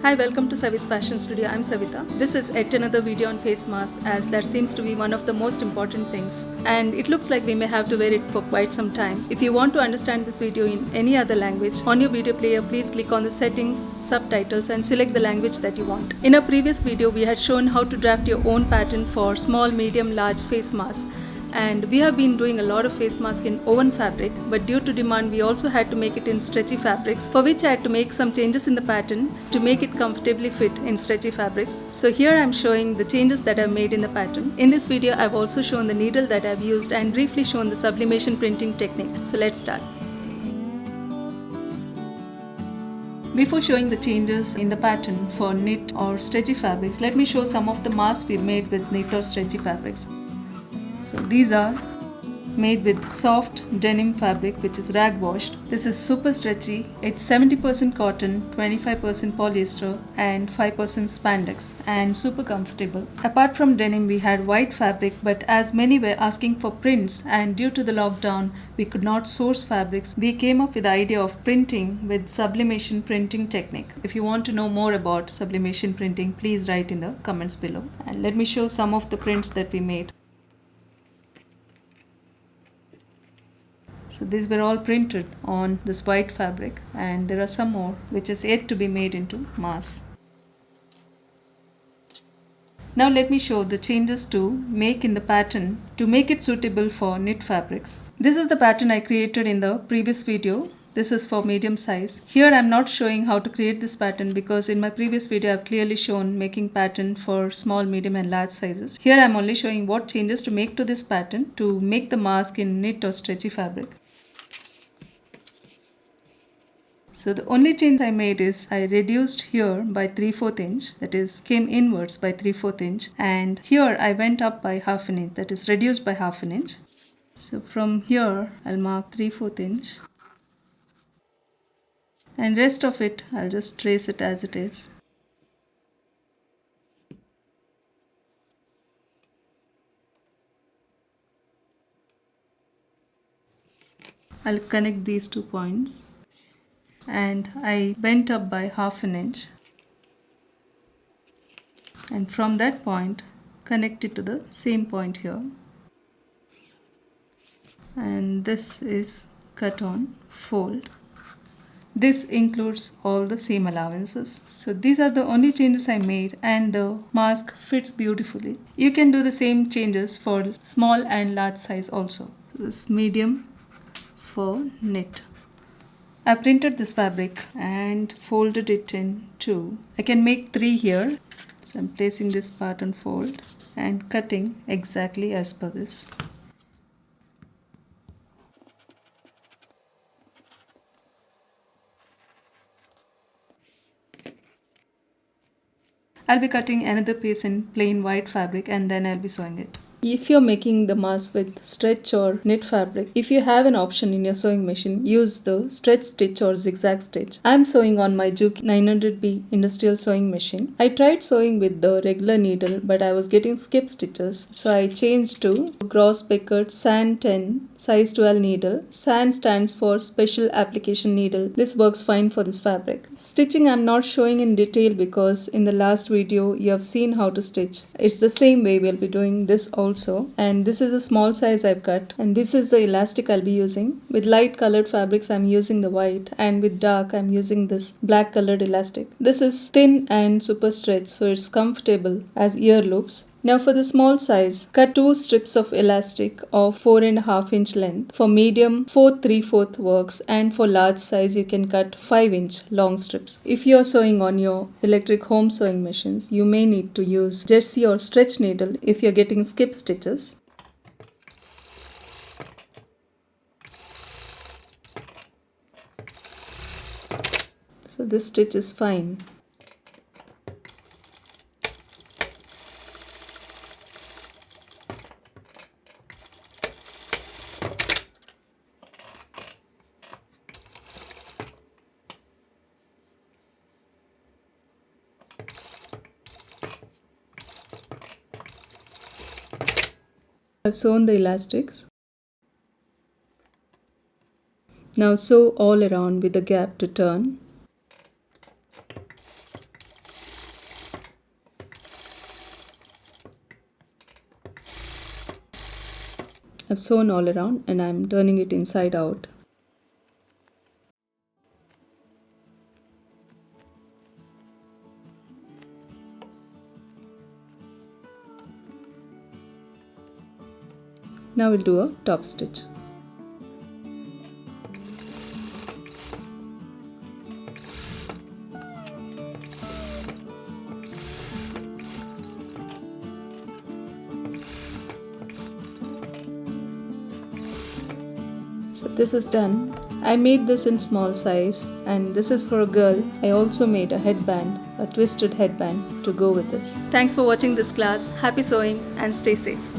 Hi, welcome to Savi's Fashion Studio. I'm Savita. This is yet another video on face mask, as that seems to be one of the most important things. And it looks like we may have to wear it for quite some time. If you want to understand this video in any other language, on your video player, please click on the settings, subtitles and select the language that you want. In a previous video, we had shown how to draft your own pattern for small, medium, large face masks. And we have been doing a lot of face mask in woven fabric, but due to demand we also had to make it in stretchy fabrics, for which I had to make some changes in the pattern to make it comfortably fit in stretchy fabrics. So here I am showing the changes that I've made in the pattern. In this video I've also shown the needle that I've used and briefly shown the sublimation printing technique. So let's start. Before showing the changes in the pattern for knit or stretchy fabrics, let me show some of the masks we've made with knit or stretchy fabrics. So these are made with soft denim fabric which is rag washed. This is super stretchy. It's 70% cotton, 25% polyester and 5% spandex, and super comfortable. Apart from denim we had white fabric, but as many were asking for prints and due to the lockdown we could not source fabrics, we came up with the idea of printing with sublimation printing technique. If you want to know more about sublimation printing, please write in the comments below. And let me show some of the prints that we made. So these were all printed on this white fabric, and there are some more which is yet to be made into masks. Now let me show the changes to make in the pattern to make it suitable for knit fabrics. This is the pattern I created in the previous video. This is for medium size. Here I am not showing how to create this pattern because in my previous video I have clearly shown making pattern for small, medium and large sizes. Here I am only showing what changes to make to this pattern to make the mask in knit or stretchy fabric. So the only change I made is I reduced here by 3/4 inch, that is came inwards by 3/4 inch, and here I went up by 1/2 inch, that is reduced by 1/2 inch. So from here I'll mark 3/4 inch, and rest of it I'll just trace it as it is. I'll connect these 2 points, and I bent up by 1/2 inch, and from that point connect it to the same point here, and this is cut on fold. This includes all the seam allowances. So these are the only changes I made, and the mask fits beautifully. You can do the same changes for small and large size also. So this medium for knit. I printed this fabric and folded it in 2. I can make 3 here. So I'm placing this part on fold and cutting exactly as per this. I'll be cutting another piece in plain white fabric and then I'll be sewing it. If you're making the mask with stretch or knit fabric, if you have an option in your sewing machine, use the stretch stitch or zigzag stitch. I'm sewing on my Juki 900B industrial sewing machine. I tried sewing with the regular needle, but I was getting skip stitches, so I changed to Gross Beckert SAN 10 size 12 needle. SAN stands for Special Application Needle. This works fine for this fabric. Stitching I'm not showing in detail because in the last video you have seen how to stitch. It's the same way we'll be doing this also. And this is a small size I've cut, and this is the elastic I'll be using. With light colored fabrics I'm using the white, and with dark I'm using this black colored elastic. This is thin and super stretch, so it's comfortable as ear loops. Now for the small size, cut 2 strips of elastic of 4.5 inch length. For medium, 4 3/4 works, and for large size you can cut 5 inch long strips. If you are sewing on your electric home sewing machines, you may need to use jersey or stretch needle if you're getting skip stitches. So this stitch is fine. I've sewn the elastics. Now sew all around with a gap to turn. I've sewn all around and I'm turning it inside out. Now we'll do a top stitch. So this is done. I made this in small size and this is for a girl. I also made a headband, a twisted headband to go with this. Thanks for watching this class. Happy sewing and stay safe.